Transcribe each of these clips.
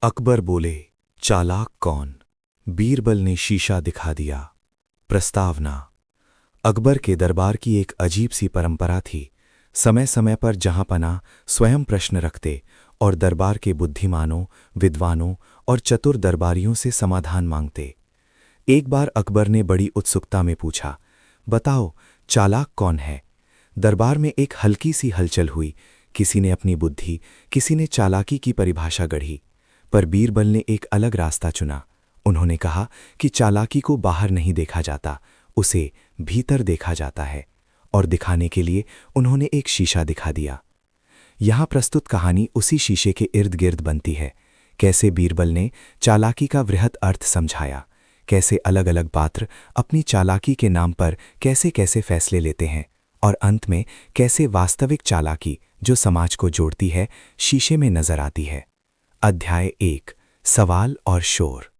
अकबर बोले, चालाक कौन? बीरबल ने शीशा दिखा दिया। प्रस्तावना। अकबर के दरबार की एक अजीब सी परंपरा थी। समय समय पर जहांपनाह स्वयं प्रश्न रखते और दरबार के बुद्धिमानों, विद्वानों और चतुर दरबारियों से समाधान मांगते। एक बार अकबर ने बड़ी उत्सुकता में पूछा, बताओ, चालाक कौन है? दरबार में एक हल्की सी हलचल हुई। किसी ने अपनी बुद्धि, किसी ने चालाकी की परिभाषा गढ़ी। पर बीरबल ने एक अलग रास्ता चुना। उन्होंने कहा कि चालाकी को बाहर नहीं देखा जाता, उसे भीतर देखा जाता है। और दिखाने के लिए उन्होंने एक शीशा दिखा दिया। यहाँ प्रस्तुत कहानी उसी शीशे के इर्द गिर्द बनती है। कैसे बीरबल ने चालाकी का वृहद अर्थ समझाया, कैसे अलग अलग पात्र अपनी चालाकी के नाम पर कैसे कैसे फैसले लेते हैं, और अंत में कैसे वास्तविक चालाकी जो समाज को जोड़ती है शीशे में नजर आती है। अध्याय 1, सवाल और शोर।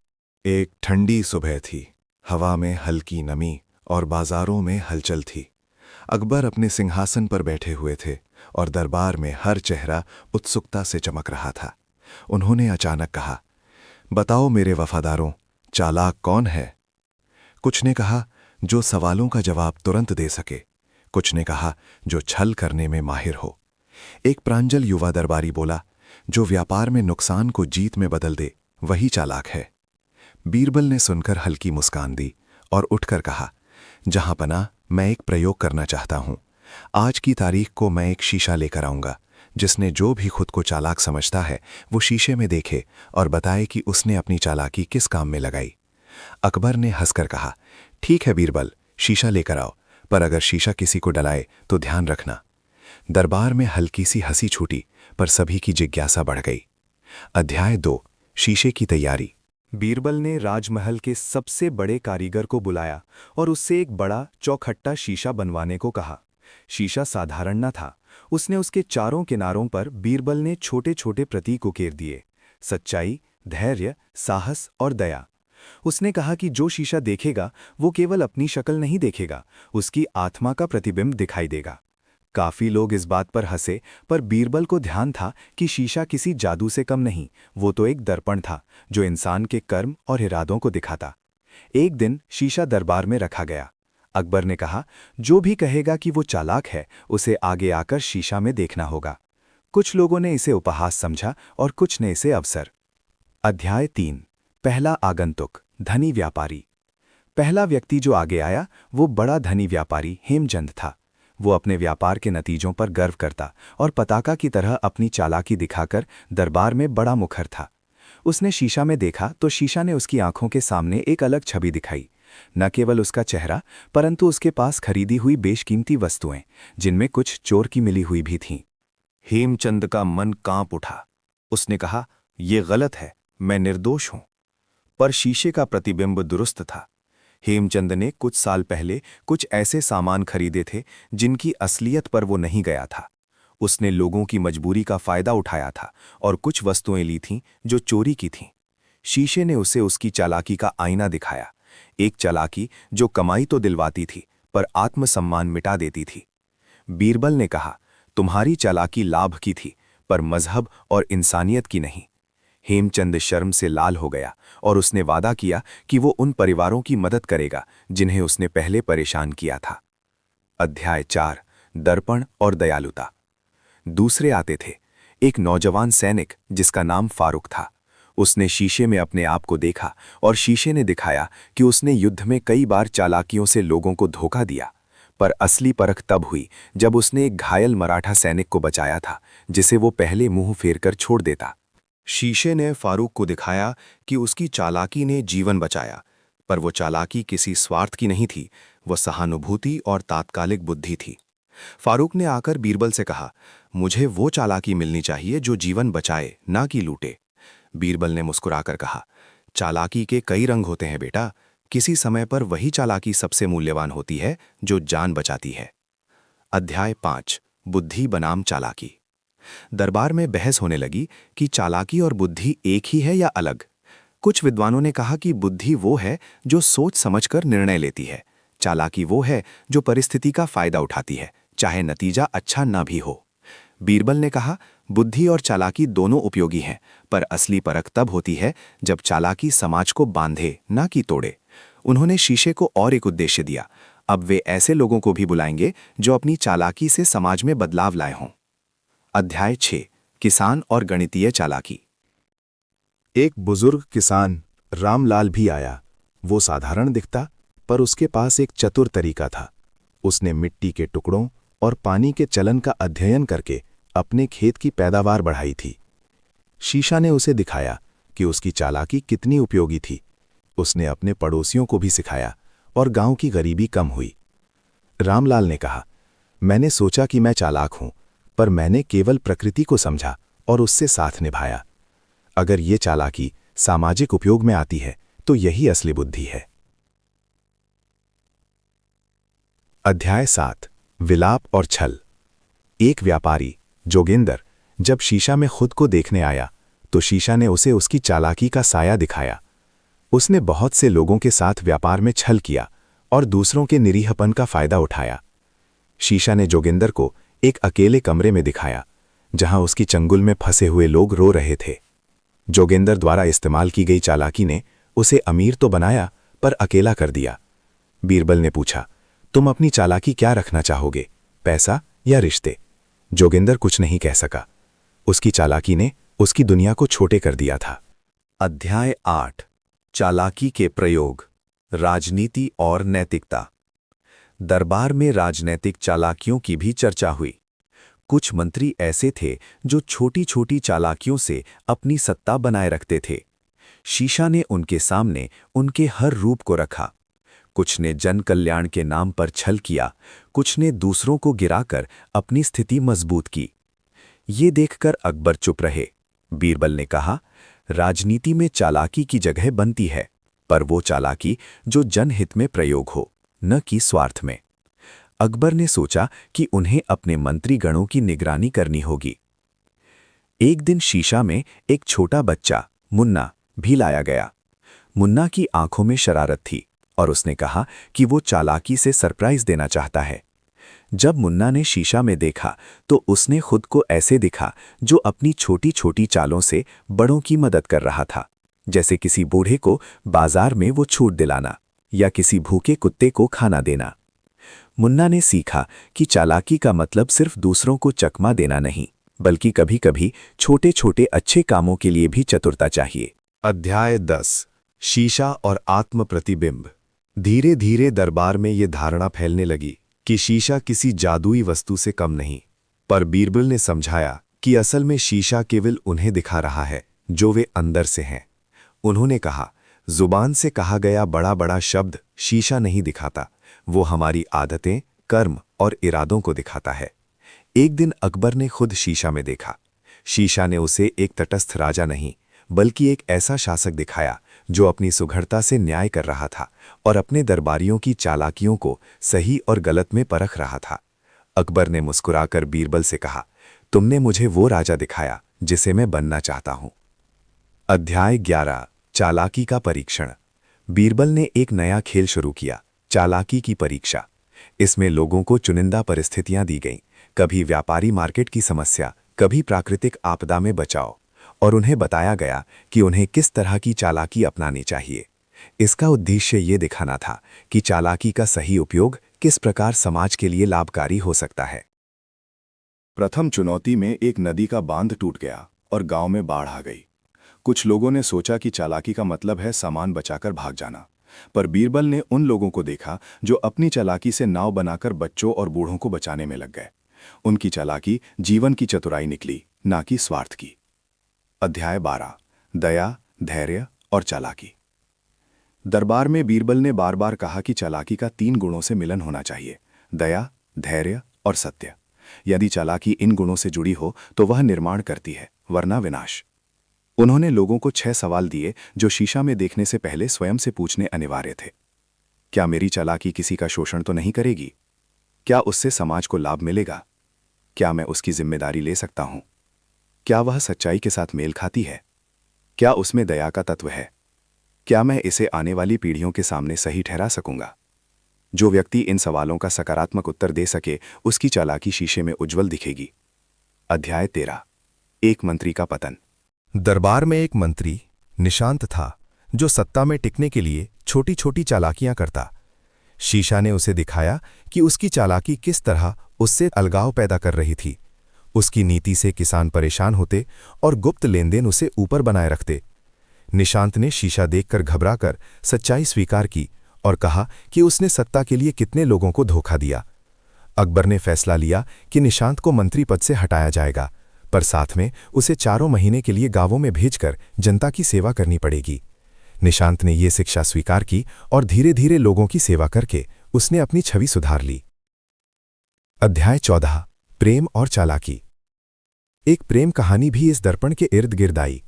एक ठंडी सुबह थी। हवा में हल्की नमी और बाजारों में हलचल थी। अकबर अपने सिंहासन पर बैठे हुए थे और दरबार में हर चेहरा उत्सुकता से चमक रहा था। उन्होंने अचानक कहा, बताओ मेरे वफादारों, चालाक कौन है? कुछ ने कहा, जो सवालों का जवाब तुरंत दे सके। कुछ ने कहा, जो छल करने में माहिर हो। एक प्रांजल युवा दरबारी बोला, जो व्यापार में नुकसान को जीत में बदल दे, वही चालाक है। बीरबल ने सुनकर हल्की मुस्कान दी और उठकर कहा, जहांपनाह, मैं एक प्रयोग करना चाहता हूं। आज की तारीख को मैं एक शीशा लेकर आऊंगा, जिसने जो भी खुद को चालाक समझता है वो शीशे में देखे और बताए कि उसने अपनी चालाकी किस काम में लगाई। अकबर ने हंसकर कहा, ठीक है बीरबल, शीशा लेकर आओ, पर अगर शीशा किसी को डलाए तो ध्यान रखना। दरबार में हल्की सी हंसी छूटी, पर सभी की जिज्ञासा बढ़ गई। अध्याय 2, शीशे की तैयारी। बीरबल ने राजमहल के सबसे बड़े कारीगर को बुलाया और उससे एक बड़ा चौखट्टा शीशा बनवाने को कहा। शीशा साधारण न था। उसने उसके चारों किनारों पर बीरबल ने छोटे छोटे प्रतीक उकेर दिए, सच्चाई, धैर्य, साहस और दया। उसने कहा कि जो शीशा देखेगा वो केवल अपनी शक्ल नहीं देखेगा, उसकी आत्मा का प्रतिबिंब दिखाई देगा। काफी लोग इस बात पर हंसे, पर बीरबल को ध्यान था कि शीशा किसी जादू से कम नहीं, वो तो एक दर्पण था जो इंसान के कर्म और इरादों को दिखाता। एक दिन शीशा दरबार में रखा गया। अकबर ने कहा, जो भी कहेगा कि वो चालाक है, उसे आगे आकर शीशा में देखना होगा। कुछ लोगों ने इसे उपहास समझा और कुछ ने इसे अवसर। अध्याय 3, पहला आगंतुक, धनी व्यापारी। पहला व्यक्ति जो आगे आया वो बड़ा धनी व्यापारी हेमचंद था। वो अपने व्यापार के नतीजों पर गर्व करता और पताका की तरह अपनी चालाकी दिखाकर दरबार में बड़ा मुखर था। उसने शीशा में देखा तो शीशा ने उसकी आंखों के सामने एक अलग छवि दिखाई। न केवल उसका चेहरा, परंतु उसके पास खरीदी हुई बेशकीमती वस्तुएं, जिनमें कुछ चोर की मिली हुई भी थीं। हेमचंद का मन कांप उठा। उसने कहा, यह गलत है, मैं निर्दोष हूं। पर शीशे का प्रतिबिंब दुरुस्त था। हेमचंद ने कुछ साल पहले कुछ ऐसे सामान खरीदे थे जिनकी असलियत पर वो नहीं गया था। उसने लोगों की मजबूरी का फायदा उठाया था और कुछ वस्तुएं ली थीं जो चोरी की थीं। शीशे ने उसे उसकी चालाकी का आईना दिखाया, एक चालाकी जो कमाई तो दिलवाती थी पर आत्मसम्मान मिटा देती थी। बीरबल ने कहा, तुम्हारी चालाकी लाभ की थी, पर मजहब और इंसानियत की नहीं। हेमचंद शर्म से लाल हो गया और उसने वादा किया कि वो उन परिवारों की मदद करेगा जिन्हें उसने पहले परेशान किया था। अध्याय 4, दर्पण और दयालुता। दूसरे आते थे। एक नौजवान सैनिक जिसका नाम फारूक था। उसने शीशे में अपने आप को देखा और शीशे ने दिखाया कि उसने युद्ध में कई बार चालाकियों से लोगों को धोखा दिया। पर असली परख तब हुई जब उसने एक घायल मराठा सैनिक को बचाया था, जिसे वो पहले मुंह फेर कर छोड़ देता। शीशे ने फारूक को दिखाया कि उसकी चालाकी ने जीवन बचाया, पर वो चालाकी किसी स्वार्थ की नहीं थी, वो सहानुभूति और तात्कालिक बुद्धि थी। फारूक ने आकर बीरबल से कहा, मुझे वो चालाकी मिलनी चाहिए जो जीवन बचाए, ना कि लूटे। बीरबल ने मुस्कुराकर कहा, चालाकी के कई रंग होते हैं बेटा, किसी समय पर वही चालाकी सबसे मूल्यवान होती है जो जान बचाती है। अध्याय 5, बुद्धि बनाम चालाकी। दरबार में बहस होने लगी कि चालाकी और बुद्धि एक ही है या अलग। कुछ विद्वानों ने कहा कि बुद्धि वो है जो सोच समझकर निर्णय लेती है, चालाकी वो है जो परिस्थिति का फायदा उठाती है, चाहे नतीजा अच्छा न भी हो। बीरबल ने कहा, बुद्धि और चालाकी दोनों उपयोगी हैं, पर असली परख तब होती है जब चालाकी समाज को बांधे, ना कि तोड़े। उन्होंने शीशे को और एक उद्देश्य दिया। अब वे ऐसे लोगों को भी बुलाएंगे जो अपनी चालाकी से समाज में बदलाव लाए हों। अध्याय 6, किसान और गणितीय चालाकी। एक बुजुर्ग किसान रामलाल भी आया। वो साधारण दिखता, पर उसके पास एक चतुर तरीका था। उसने मिट्टी के टुकड़ों और पानी के चलन का अध्ययन करके अपने खेत की पैदावार बढ़ाई थी। शीशा ने उसे दिखाया कि उसकी चालाकी कितनी उपयोगी थी। उसने अपने पड़ोसियों को भी सिखाया और गांव की गरीबी कम हुई। रामलाल ने कहा, मैंने सोचा कि मैं चालाक हूं, पर मैंने केवल प्रकृति को समझा और उससे साथ निभाया। अगर ये चालाकी सामाजिक उपयोग में आती है तो यही असली बुद्धि है। अध्याय 7, विलाप और छल। एक व्यापारी जोगिंदर जब शीशा में खुद को देखने आया तो शीशा ने उसे उसकी चालाकी का साया दिखाया। उसने बहुत से लोगों के साथ व्यापार में छल किया और दूसरों के निरीहपन का फायदा उठाया। शीशा ने जोगिंदर को एक अकेले कमरे में दिखाया जहां उसकी चंगुल में फंसे हुए लोग रो रहे थे। जोगिंदर द्वारा इस्तेमाल की गई चालाकी ने उसे अमीर तो बनाया, पर अकेला कर दिया। बीरबल ने पूछा, तुम अपनी चालाकी क्या रखना चाहोगे, पैसा या रिश्ते? जोगिंदर कुछ नहीं कह सका। उसकी चालाकी ने उसकी दुनिया को छोटे कर दिया था। अध्याय 8, चालाकी के प्रयोग, राजनीति और नैतिकता। दरबार में राजनैतिक चालाकियों की भी चर्चा हुई। कुछ मंत्री ऐसे थे जो छोटी छोटी चालाकियों से अपनी सत्ता बनाए रखते थे। शीशा ने उनके सामने उनके हर रूप को रखा। कुछ ने जन कल्याण के नाम पर छल किया, कुछ ने दूसरों को गिराकर अपनी स्थिति मजबूत की। ये देखकर अकबर चुप रहे। बीरबल ने कहा, राजनीति में चालाकी की जगह बनती है, पर वो चालाकी जो जनहित में प्रयोग हो, न कि स्वार्थ में। अकबर ने सोचा कि उन्हें अपने मंत्रीगणों की निगरानी करनी होगी। एक दिन शीशा में एक छोटा बच्चा मुन्ना भी लाया गया। मुन्ना की आंखों में शरारत थी और उसने कहा कि वो चालाकी से सरप्राइज देना चाहता है। जब मुन्ना ने शीशा में देखा तो उसने खुद को ऐसे दिखा जो अपनी छोटी छोटी चालों से बड़ों की मदद कर रहा था, जैसे किसी बूढ़े को बाजार में वो छूट दिलाना या किसी भूखे कुत्ते को खाना देना। मुन्ना ने सीखा कि चालाकी का मतलब सिर्फ दूसरों को चकमा देना नहीं, बल्कि कभी-कभी छोटे छोटे अच्छे कामों के लिए भी चतुरता चाहिए। अध्याय 10, शीशा और आत्म प्रतिबिंब। धीरे धीरे दरबार में ये धारणा फैलने लगी कि शीशा किसी जादुई वस्तु से कम नहीं, पर बीरबल ने समझाया कि असल में शीशा केवल उन्हें दिखा रहा है जो वे अंदर से हैं। उन्होंने कहा, जुबान से कहा गया बड़ा बड़ा शब्द शीशा नहीं दिखाता, वो हमारी आदतें, कर्म और इरादों को दिखाता है। एक दिन अकबर ने खुद शीशा में देखा। शीशा ने उसे एक तटस्थ राजा नहीं, बल्कि एक ऐसा शासक दिखाया जो अपनी सुघड़ता से न्याय कर रहा था और अपने दरबारियों की चालाकियों को सही और गलत में परख रहा था। अकबर ने मुस्कुराकर बीरबल से कहा, तुमने मुझे वो राजा दिखाया जिसे मैं बनना चाहता हूं। अध्याय 11, चालाकी का परीक्षण। बीरबल ने एक नया खेल शुरू किया, चालाकी की परीक्षा। इसमें लोगों को चुनिंदा परिस्थितियां दी गईं, कभी व्यापारी मार्केट की समस्या, कभी प्राकृतिक आपदा में बचाव, और उन्हें बताया गया कि उन्हें किस तरह की चालाकी अपनानी चाहिए। इसका उद्देश्य ये दिखाना था कि चालाकी का सही उपयोग किस प्रकार समाज के लिए लाभकारी हो सकता है। प्रथम चुनौती में एक नदी का बांध टूट गया और गांव में बाढ़ आ गई। कुछ लोगों ने सोचा कि चालाकी का मतलब है सामान बचाकर भाग जाना, पर बीरबल ने उन लोगों को देखा जो अपनी चालाकी से नाव बनाकर बच्चों और बूढ़ों को बचाने में लग गए। उनकी चालाकी जीवन की चतुराई निकली, ना कि स्वार्थ की। अध्याय 12, दया, धैर्य और चालाकी। दरबार में बीरबल ने बार बार कहा कि चालाकी का 3 गुणों से मिलन होना चाहिए, दया, धैर्य और सत्य। यदि चालाकी इन गुणों से जुड़ी हो तो वह निर्माण करती है, वरना विनाश। उन्होंने लोगों को 6 सवाल दिए जो शीशा में देखने से पहले स्वयं से पूछने अनिवार्य थे। क्या मेरी चालाकी किसी का शोषण तो नहीं करेगी? क्या उससे समाज को लाभ मिलेगा? क्या मैं उसकी जिम्मेदारी ले सकता हूं? क्या वह सच्चाई के साथ मेल खाती है? क्या उसमें दया का तत्व है? क्या मैं इसे आने वाली पीढ़ियों के सामने सही ठहरा सकूंगा? जो व्यक्ति इन सवालों का सकारात्मक उत्तर दे सके, उसकी चालाकी शीशे में उज्जवल दिखेगी। अध्याय 13। एक मंत्री का पतन। दरबार में एक मंत्री निशांत था जो सत्ता में टिकने के लिए छोटी छोटी चालाकियां करता। शीशा ने उसे दिखाया कि उसकी चालाकी किस तरह उससे अलगाव पैदा कर रही थी। उसकी नीति से किसान परेशान होते और गुप्त लेनदेन उसे ऊपर बनाए रखते। निशांत ने शीशा देखकर घबराकर सच्चाई स्वीकार की और कहा कि उसने सत्ता के लिए कितने लोगों को धोखा दिया। अकबर ने फैसला लिया कि निशांत को मंत्री पद से हटाया जाएगा, पर साथ में उसे 4 महीने के लिए गांवों में भेजकर जनता की सेवा करनी पड़ेगी। निशांत ने ये शिक्षा स्वीकार की और धीरे धीरे लोगों की सेवा करके उसने अपनी छवि सुधार ली। अध्याय 14। प्रेम और चालाकी। एक प्रेम कहानी भी इस दर्पण के इर्द गिर्द आई।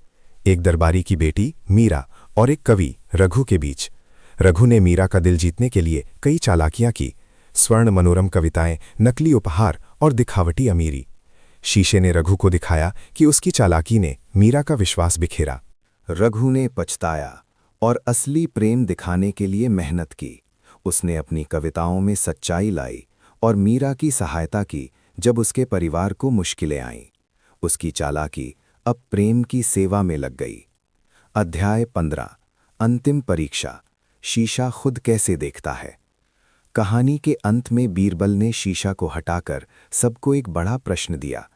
एक दरबारी की बेटी मीरा और एक कवि रघु के बीच। रघु ने मीरा का दिल जीतने के लिए कई चालाकियां की। स्वर्ण मनोरम कविताएं, नकली उपहार और दिखावटी अमीरी। शीशे ने रघु को दिखाया कि उसकी चालाकी ने मीरा का विश्वास बिखेरा। रघु ने पछताया और असली प्रेम दिखाने के लिए मेहनत की। उसने अपनी कविताओं में सच्चाई लाई और मीरा की सहायता की जब उसके परिवार को मुश्किलें आईं। उसकी चालाकी अब प्रेम की सेवा में लग गई। अध्याय 15। अंतिम परीक्षा। शीशा खुद कैसे देखता है। कहानी के अंत में बीरबल ने शीशा को हटाकर सबको एक बड़ा प्रश्न दिया।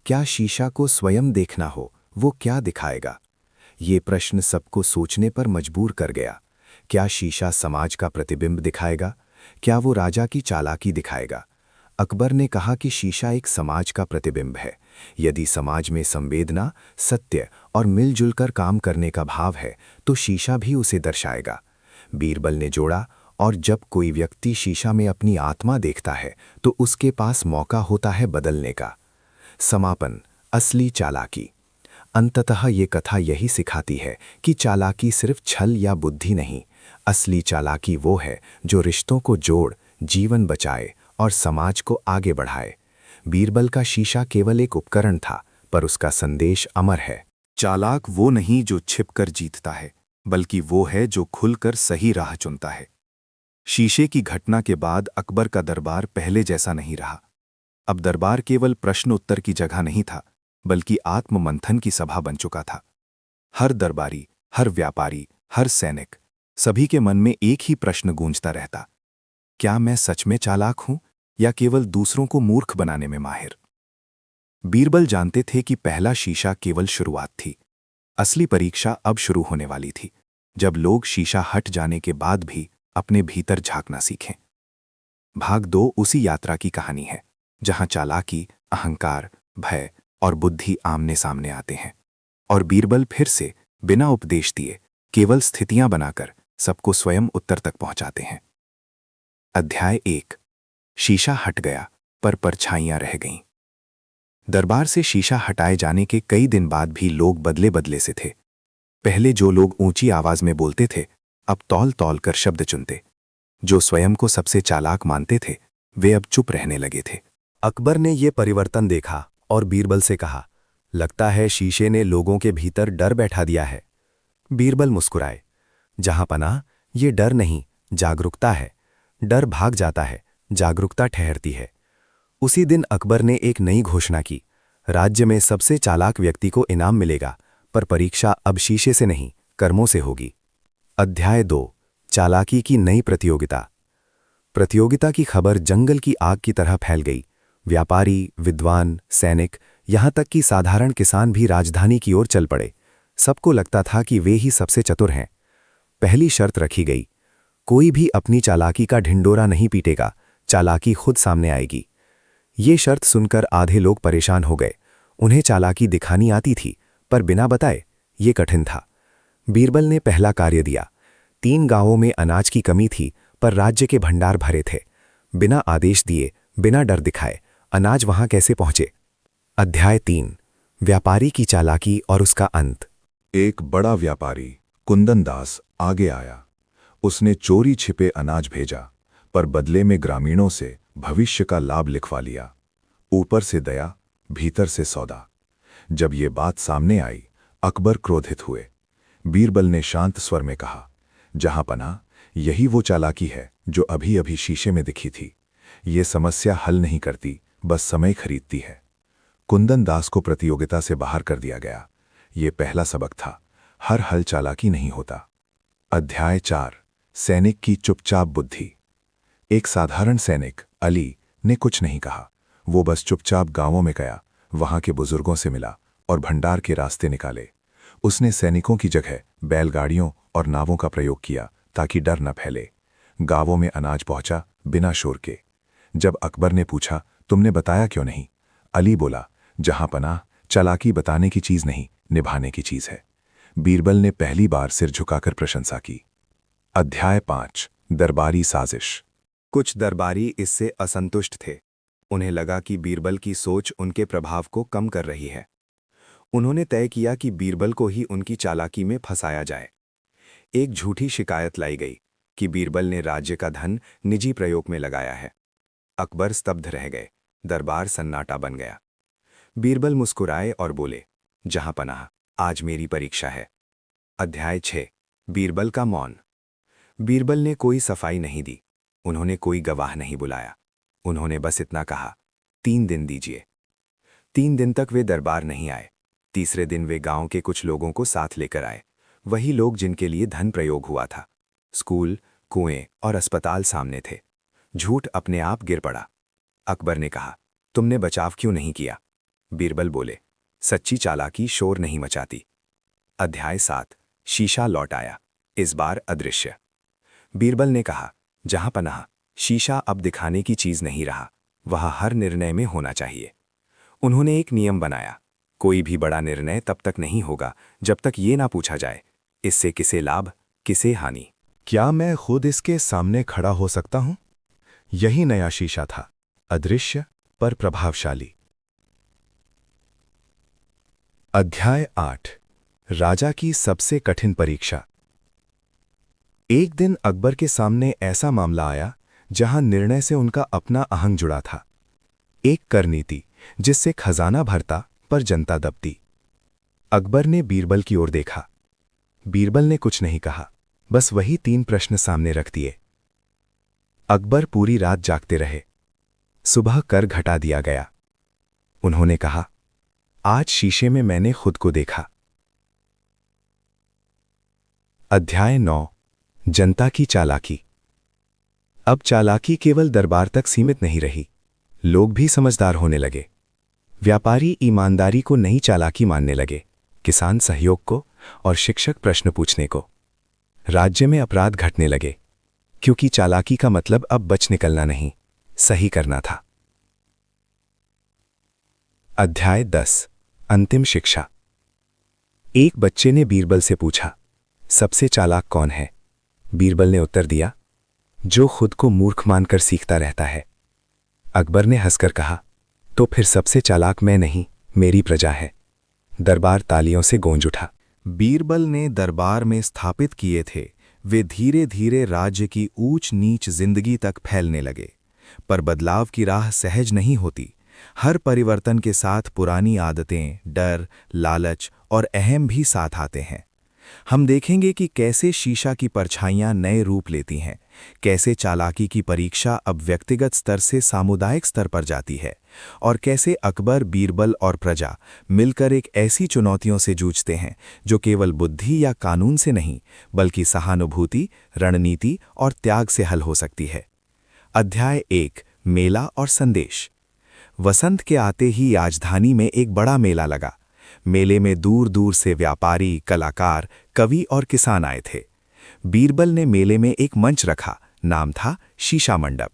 क्या शीशा को स्वयं देखना हो, वो क्या दिखाएगा? ये प्रश्न सबको सोचने पर मजबूर कर गया। क्या शीशा समाज का प्रतिबिंब दिखाएगा? क्या वो राजा की चालाकी दिखाएगा? अकबर ने कहा कि शीशा एक समाज का प्रतिबिंब है। यदि समाज में संवेदना, सत्य और मिलजुल कर काम करने का भाव है तो शीशा भी उसे दर्शाएगा। बीरबल ने जोड़ा, और जब कोई व्यक्ति शीशा में अपनी आत्मा देखता है तो उसके पास मौका होता है बदलने का। समापन। असली चालाकी। अंततः ये कथा यही सिखाती है कि चालाकी सिर्फ छल या बुद्धि नहीं, असली चालाकी वो है जो रिश्तों को जोड़, जीवन बचाए और समाज को आगे बढ़ाए। बीरबल का शीशा केवल एक उपकरण था, पर उसका संदेश अमर है। चालाक वो नहीं जो छिपकर जीतता है, बल्कि वो है जो खुलकर सही राह चुनता है। शीशे की घटना के बाद अकबर का दरबार पहले जैसा नहीं रहा। अब दरबार केवल प्रश्न उत्तर की जगह नहीं था, बल्कि आत्ममंथन की सभा बन चुका था। हर दरबारी, हर व्यापारी, हर सैनिक, सभी के मन में एक ही प्रश्न गूंजता रहता। क्या मैं सच में चालाक हूं या केवल दूसरों को मूर्ख बनाने में माहिर? बीरबल जानते थे कि पहला शीशा केवल शुरुआत थी। असली परीक्षा अब शुरू होने वाली थी, जब लोग शीशा हट जाने के बाद भी अपने भीतर झांकना सीखें। भाग 2 उसी यात्रा की कहानी है, जहां चालाकी, अहंकार, भय और बुद्धि आमने सामने आते हैं, और बीरबल फिर से बिना उपदेश दिए केवल स्थितियां बनाकर सबको स्वयं उत्तर तक पहुंचाते हैं। अध्याय 1। शीशा हट गया, पर परछाइयां रह गईं। दरबार से शीशा हटाए जाने के कई दिन बाद भी लोग बदले बदले से थे। पहले जो लोग ऊंची आवाज में बोलते थे, अब तौल तौल कर शब्द चुनते। जो स्वयं को सबसे चालाक मानते थे, वे अब चुप रहने लगे थे। अकबर ने ये परिवर्तन देखा और बीरबल से कहा, लगता है शीशे ने लोगों के भीतर डर बैठा दिया है। बीरबल मुस्कुराए। जहां पनाह, ये डर नहीं, जागरूकता है। डर भाग जाता है, जागरूकता ठहरती है। उसी दिन अकबर ने एक नई घोषणा की। राज्य में सबसे चालाक व्यक्ति को इनाम मिलेगा, पर परीक्षा अब शीशे से नहीं, कर्मों से होगी। अध्याय 2। चालाकी की नई प्रतियोगिता। प्रतियोगिता की खबर जंगल की आग की तरह फैल गई। व्यापारी, विद्वान, सैनिक, यहां तक कि साधारण किसान भी राजधानी की ओर चल पड़े। सबको लगता था कि वे ही सबसे चतुर हैं। पहली शर्त रखी गई, कोई भी अपनी चालाकी का ढिंडोरा नहीं पीटेगा, चालाकी खुद सामने आएगी। ये शर्त सुनकर आधे लोग परेशान हो गए। उन्हें चालाकी दिखानी आती थी, पर बिना बताए ये कठिन था। बीरबल ने पहला कार्य दिया। 3 गांवों में अनाज की कमी थी, पर राज्य के भंडार भरे थे। बिना आदेश दिए, बिना डर दिखाए, अनाज वहां कैसे पहुंचे? अध्याय 3। व्यापारी की चालाकी और उसका अंत। एक बड़ा व्यापारी, कुंदन दास, आगे आया। उसने चोरी छिपे अनाज भेजा, पर बदले में ग्रामीणों से भविष्य का लाभ लिखवा लिया। ऊपर से दया, भीतर से सौदा। जब ये बात सामने आई, अकबर क्रोधित हुए। बीरबल ने शांत स्वर में कहा, जहां पनाह, यही वो चालाकी है जो अभी अभी शीशे में दिखी थी। ये समस्या हल नहीं करती, बस समय खरीदती है। कुंदन दास को प्रतियोगिता से बाहर कर दिया गया। ये पहला सबक था, हर हल चालाकी नहीं होता। अध्याय 4, सैनिक की चुपचाप बुद्धि। एक साधारण सैनिक अली ने कुछ नहीं कहा। वो बस चुपचाप गांवों में गया, वहां के बुजुर्गों से मिला और भंडार के रास्ते निकाले। उसने सैनिकों की जगह बैलगाड़ियों और नावों का प्रयोग किया ताकि डर न फैले। गांवों में अनाज पहुंचा बिना शोर के। जब अकबर ने पूछा, तुमने बताया क्यों नहीं? अली बोला, जहां पनाह, चालाकी बताने की चीज नहीं, निभाने की चीज है। बीरबल ने पहली बार सिर झुकाकर प्रशंसा की। अध्याय 5, दरबारी साजिश। कुछ दरबारी इससे असंतुष्ट थे। उन्हें लगा कि बीरबल की सोच उनके प्रभाव को कम कर रही है। उन्होंने तय किया कि बीरबल को ही उनकी चालाकी में फंसाया जाए। एक झूठी शिकायत लाई गई कि बीरबल ने राज्य का धन निजी प्रयोग में लगाया है। अकबर स्तब्ध रह गए, दरबार सन्नाटा बन गया। बीरबल मुस्कुराए और बोले, जहां पनाह, आज मेरी परीक्षा है। अध्याय 6, बीरबल का मौन। बीरबल ने कोई सफाई नहीं दी। उन्होंने कोई गवाह नहीं बुलाया। उन्होंने बस इतना कहा, 3 दिन दीजिए। 3 दिन तक वे दरबार नहीं आए। तीसरे दिन वे गांव के कुछ लोगों को साथ लेकर आए, वही लोग जिनके लिए धन प्रयोग हुआ था। स्कूल, कुएं और अस्पताल सामने थे। झूठ अपने आप गिर पड़ा। अकबर ने कहा, तुमने बचाव क्यों नहीं किया? बीरबल बोले, सच्ची चालाकी शोर नहीं मचाती। अध्याय 7, शीशा लौट आया, इस बार अदृश्य। बीरबल ने कहा, जहां पनाह, शीशा अब दिखाने की चीज नहीं रहा, वह हर निर्णय में होना चाहिए। उन्होंने एक नियम बनाया, कोई भी बड़ा निर्णय तब तक नहीं होगा जब तक ये ना पूछा जाए, इससे किसे लाभ, किसे हानि। क्या मैं खुद इसके सामने खड़ा हो सकता हूं? यही नया शीशा था, अदृश्य पर प्रभावशाली। अध्याय 8, राजा की सबसे कठिन परीक्षा। एक दिन अकबर के सामने ऐसा मामला आया जहां निर्णय से उनका अपना अहंग जुड़ा था। एक कर नीति जिससे खजाना भरता पर जनता दबती। अकबर ने बीरबल की ओर देखा। बीरबल ने कुछ नहीं कहा, बस वही 3 प्रश्न सामने रख दिए। अकबर पूरी रात जागते रहे। सुबह कर घटा दिया गया। उन्होंने कहा, आज शीशे में मैंने खुद को देखा। अध्याय 9, जनता की चालाकी। अब चालाकी केवल दरबार तक सीमित नहीं रही, लोग भी समझदार होने लगे। व्यापारी ईमानदारी को नई चालाकी मानने लगे, किसान सहयोग को और शिक्षक प्रश्न पूछने को। राज्य में अपराध घटने लगे, क्योंकि चालाकी का मतलब अब बच निकलना नहीं, सही करना था। अध्याय 10, अंतिम शिक्षा। एक बच्चे ने बीरबल से पूछा, सबसे चालाक कौन है? बीरबल ने उत्तर दिया, जो खुद को मूर्ख मानकर सीखता रहता है। अकबर ने हंसकर कहा, तो फिर सबसे चालाक मैं नहीं, मेरी प्रजा है। दरबार तालियों से गूंज उठा। बीरबल ने दरबार में स्थापित किए थे, वे धीरे धीरे राज्य की ऊंच नीच जिंदगी तक फैलने लगे। पर बदलाव की राह सहज नहीं होती। हर परिवर्तन के साथ पुरानी आदतें, डर, लालच और अहम भी साथ आते हैं। हम देखेंगे कि कैसे शीशा की परछाइयां नए रूप लेती हैं, कैसे चालाकी की परीक्षा अब व्यक्तिगत स्तर से सामुदायिक स्तर पर जाती है, और कैसे अकबर, बीरबल और प्रजा मिलकर एक ऐसी चुनौतियों से जूझते हैं जो केवल बुद्धि या कानून से नहीं, बल्कि सहानुभूति, रणनीति और त्याग से हल हो सकती है। अध्याय 1, मेला और संदेश। वसंत के आते ही राजधानी में एक बड़ा मेला लगा। मेले में दूर दूर से व्यापारी, कलाकार, कवि और किसान आए थे। बीरबल ने मेले में एक मंच रखा, नाम था शीशा मंडप।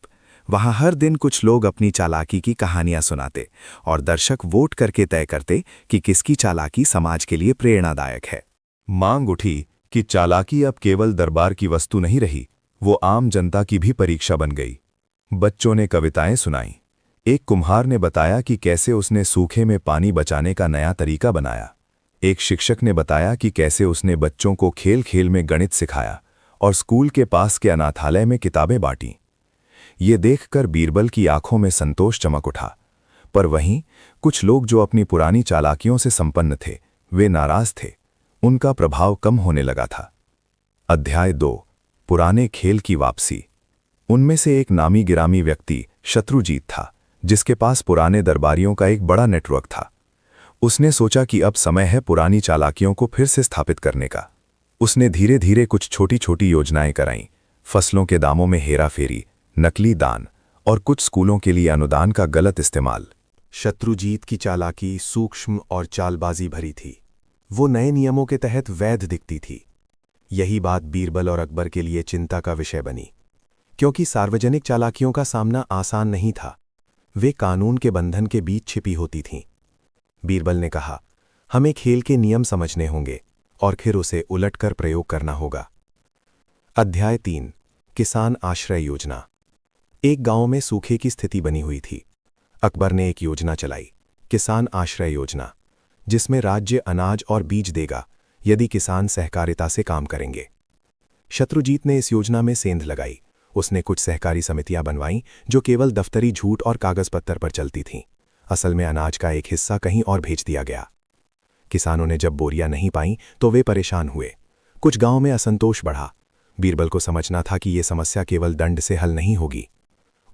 वहां हर दिन कुछ लोग अपनी चालाकी की कहानियां सुनाते और दर्शक वोट करके तय करते कि किसकी चालाकी समाज के लिए प्रेरणादायक है। मांग उठी कि चालाकी अब केवल दरबार की वस्तु नहीं रही, वो आम जनता की भी परीक्षा बन गई। बच्चों ने कविताएं सुनाई। एक कुम्हार ने बताया कि कैसे उसने सूखे में पानी बचाने का नया तरीका बनाया। एक शिक्षक ने बताया कि कैसे उसने बच्चों को खेल खेल में गणित सिखाया और स्कूल के पास के अनाथालय में किताबें बांटीं। ये देखकर बीरबल की आंखों में संतोष चमक उठा। पर वहीं कुछ लोग जो अपनी पुरानी चालाकियों से संपन्न थे, वे नाराज थे। उनका प्रभाव कम होने लगा था। अध्याय 2, पुराने खेल की वापसी। उनमें से एक नामी गिरामी व्यक्ति शत्रुजीत था, जिसके पास पुराने दरबारियों का एक बड़ा नेटवर्क था। उसने सोचा कि अब समय है पुरानी चालाकियों को फिर से स्थापित करने का। उसने धीरे धीरे कुछ छोटी छोटी योजनाएं कराईं, फसलों के दामों में हेराफेरी, नकली दान और कुछ स्कूलों के लिए अनुदान का गलत इस्तेमाल। शत्रुजीत की चालाकी सूक्ष्म और चालबाजी भरी थी। वो नए नियमों के तहत वैध दिखती थी। यही बात बीरबल और अकबर के लिए चिंता का विषय बनी, क्योंकि सार्वजनिक चालाकियों का सामना आसान नहीं था। वे कानून के बंधन के बीच छिपी होती थीं। बीरबल ने कहा, हमें खेल के नियम समझने होंगे और फिर उसे उलटकर प्रयोग करना होगा। अध्याय 3 किसान आश्रय योजना। एक गांव में सूखे की स्थिति बनी हुई थी। अकबर ने एक योजना चलाई, किसान आश्रय योजना, जिसमें राज्य अनाज और बीज देगा यदि किसान सहकारिता से काम करेंगे। शत्रुजीत ने इस योजना में सेंध लगाई। उसने कुछ सहकारी समितियां बनवाईं जो केवल दफ्तरी झूठ और कागज पत्तर पर चलती थीं। असल में अनाज का एक हिस्सा कहीं और भेज दिया गया। किसानों ने जब बोरियां नहीं पाईं तो वे परेशान हुए। कुछ गांव में असंतोष बढ़ा। बीरबल को समझना था कि ये समस्या केवल दंड से हल नहीं होगी।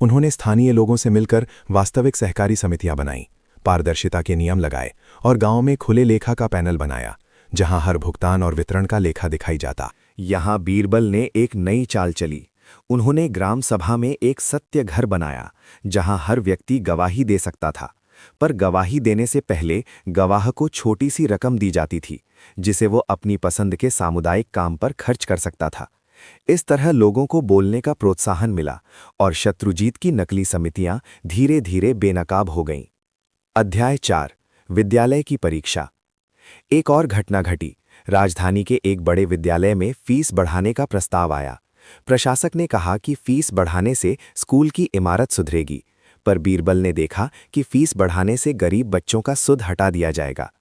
उन्होंने स्थानीय लोगों से मिलकर वास्तविक सहकारी समितियां बनाईं, पारदर्शिता के नियम लगाए और गांव में खुले लेखा का पैनल बनाया, जहां हर भुगतान और वितरण का लेखा दिखाई जाता। यहाँ बीरबल ने एक नई चाल चली। उन्होंने ग्राम सभा में एक सत्य घर बनाया, जहां हर व्यक्ति गवाही दे सकता था, पर गवाही देने से पहले गवाह को छोटी सी रकम दी जाती थी, जिसे वो अपनी पसंद के सामुदायिक काम पर खर्च कर सकता था। इस तरह लोगों को बोलने का प्रोत्साहन मिला और शत्रुजीत की नकली समितियां धीरे धीरे बेनकाब हो गईं। अध्याय 4 विद्यालय की परीक्षा। एक और घटना घटी। राजधानी के एक बड़े विद्यालय में फीस बढ़ाने का प्रस्ताव आया। प्रशासक ने कहा कि फीस बढ़ाने से स्कूल की इमारत सुधरेगी, पर बीरबल ने देखा कि फीस बढ़ाने से गरीब बच्चों का सुध हटा दिया जाएगा।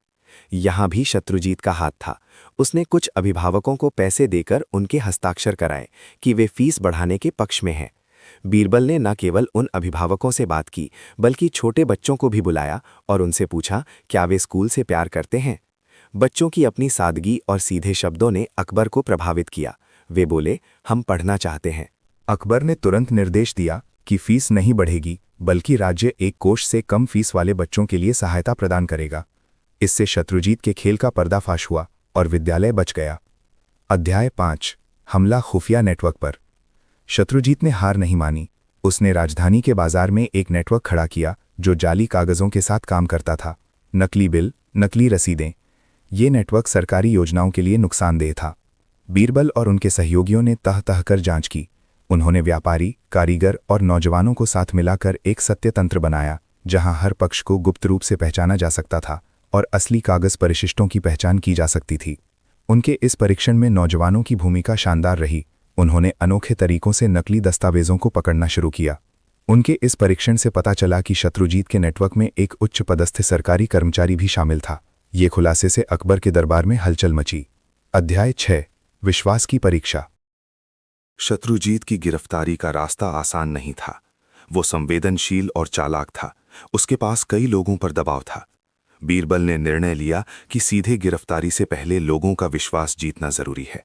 यहाँ भी शत्रुजीत का हाथ था। उसने कुछ अभिभावकों को पैसे देकर उनके हस्ताक्षर कराए कि वे फीस बढ़ाने के पक्ष में हैं। बीरबल ने न केवल उन अभिभावकों से बात की, बल्कि छोटे बच्चों को भी बुलाया और उनसे पूछा क्या वे स्कूल से प्यार करते हैं। बच्चों की अपनी सादगी और सीधे शब्दों ने अकबर को प्रभावित किया। वे बोले, हम पढ़ना चाहते हैं। अकबर ने तुरंत निर्देश दिया कि फीस नहीं बढ़ेगी, बल्कि राज्य एक कोष से कम फीस वाले बच्चों के लिए सहायता प्रदान करेगा। इससे शत्रुजीत के खेल का पर्दाफाश हुआ और विद्यालय बच गया। अध्याय 5 हमला खुफिया नेटवर्क पर। शत्रुजीत ने हार नहीं मानी। उसने राजधानी के बाजार में एक नेटवर्क खड़ा किया जो जाली कागजों के साथ काम करता था। नकली बिल, नकली रसीदें। ये नेटवर्क सरकारी योजनाओं के लिए नुकसानदेह था। बीरबल और उनके सहयोगियों ने तह तह कर जांच की। उन्होंने व्यापारी, कारीगर और नौजवानों को साथ मिलाकर एक सत्य तंत्र बनाया, जहां हर पक्ष को गुप्त रूप से पहचाना जा सकता था और असली कागज परिशिष्टों की पहचान की जा सकती थी। उनके इस परीक्षण में नौजवानों की भूमिका शानदार रही। उन्होंने अनोखे तरीकों से नकली दस्तावेजों को पकड़ना शुरू किया। उनके इस परीक्षण से पता चला कि शत्रुजीत के नेटवर्क में एक उच्च पदस्थ सरकारी कर्मचारी भी शामिल था। ये खुलासे से अकबर के दरबार में हलचल मची। अध्याय 6 विश्वास की परीक्षा। शत्रुजीत की गिरफ्तारी का रास्ता आसान नहीं था। वो संवेदनशील और चालाक था। उसके पास कई लोगों पर दबाव था। बीरबल ने निर्णय लिया कि सीधे गिरफ्तारी से पहले लोगों का विश्वास जीतना जरूरी है।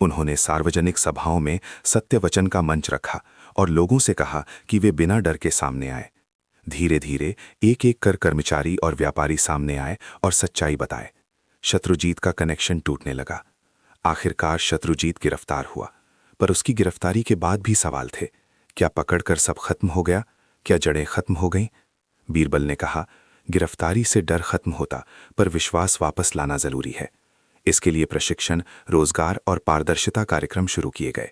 उन्होंने सार्वजनिक सभाओं में सत्य वचन का मंच रखा और लोगों से कहा कि वे बिना डर के सामने आए। धीरे धीरे एक एक कर कर्मचारी और व्यापारी सामने आए और सच्चाई बताए। शत्रुजीत का कनेक्शन टूटने लगा। आखिरकार शत्रुजीत गिरफ्तार हुआ, पर उसकी गिरफ्तारी के बाद भी सवाल थे। क्या पकड़कर सब खत्म हो गया? क्या जड़ें खत्म हो गईं? बीरबल ने कहा, गिरफ्तारी से डर खत्म होता, पर विश्वास वापस लाना जरूरी है। इसके लिए प्रशिक्षण, रोजगार और पारदर्शिता कार्यक्रम शुरू किए गए।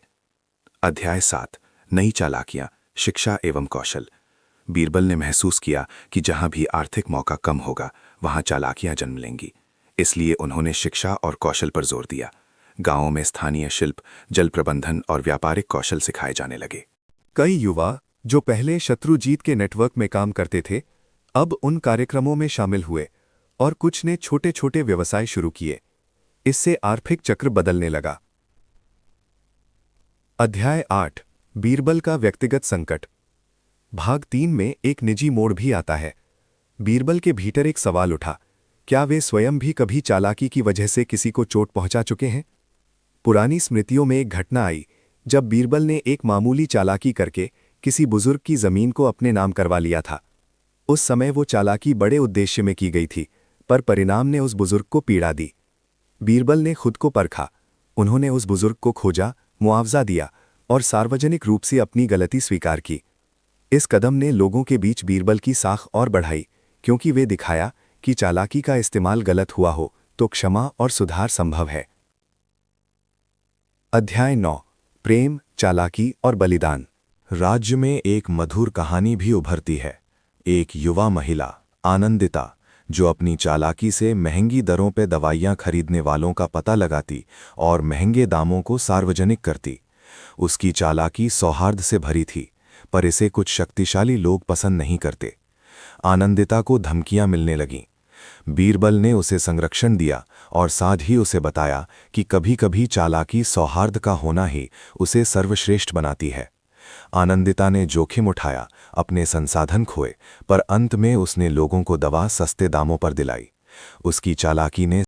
अध्याय 7 नई चालाकियां, शिक्षा एवं कौशल। बीरबल ने महसूस किया कि जहां भी आर्थिक मौका कम होगा, वहां चालाकियां जन्म लेंगी। इसलिए उन्होंने शिक्षा और कौशल पर जोर दिया। गांवों में स्थानीय शिल्प, जल प्रबंधन और व्यापारिक कौशल सिखाए जाने लगे। कई युवा जो पहले शत्रुजीत के नेटवर्क में काम करते थे, अब उन कार्यक्रमों में शामिल हुए और कुछ ने छोटे छोटे व्यवसाय शुरू किए। इससे आर्थिक चक्र बदलने लगा। अध्याय 8 बीरबल का व्यक्तिगत संकट। भाग 3 में एक निजी मोड़ भी आता है। बीरबल के भीतर एक सवाल उठा, क्या वे स्वयं भी कभी चालाकी की वजह से किसी को चोट पहुंचा चुके हैं? पुरानी स्मृतियों में एक घटना आई जब बीरबल ने एक मामूली चालाकी करके किसी बुजुर्ग की जमीन को अपने नाम करवा लिया था। उस समय वो चालाकी बड़े उद्देश्य में की गई थी, पर परिणाम ने उस बुजुर्ग को पीड़ा दी। बीरबल ने खुद को परखा। उन्होंने उस बुजुर्ग को खोजा, मुआवजा दिया और सार्वजनिक रूप से अपनी गलती स्वीकार की। इस कदम ने लोगों के बीच बीरबल की साख और बढ़ाई, क्योंकि वे दिखाया कि चालाकी का इस्तेमाल गलत हुआ हो तो क्षमा और सुधार संभव है। अध्याय 9 प्रेम, चालाकी और बलिदान। राज्य में एक मधुर कहानी भी उभरती है। एक युवा महिला आनंदिता, जो अपनी चालाकी से महंगी दरों पर दवाइयां खरीदने वालों का पता लगाती और महंगे दामों को सार्वजनिक करती। उसकी चालाकी सौहार्द से भरी थी, पर इसे कुछ शक्तिशाली लोग पसंद नहीं करते। आनंदिता को धमकियां मिलने लगीं। बीरबल ने उसे संरक्षण दिया और साथ ही उसे बताया कि कभी-कभी चालाकी सौहार्द का होना ही उसे सर्वश्रेष्ठ बनाती है। आनंदिता ने जोखिम उठाया, अपने संसाधन खोए, पर अंत में उसने लोगों को दवा सस्ते दामों पर दिलाई। उसकी चालाकी ने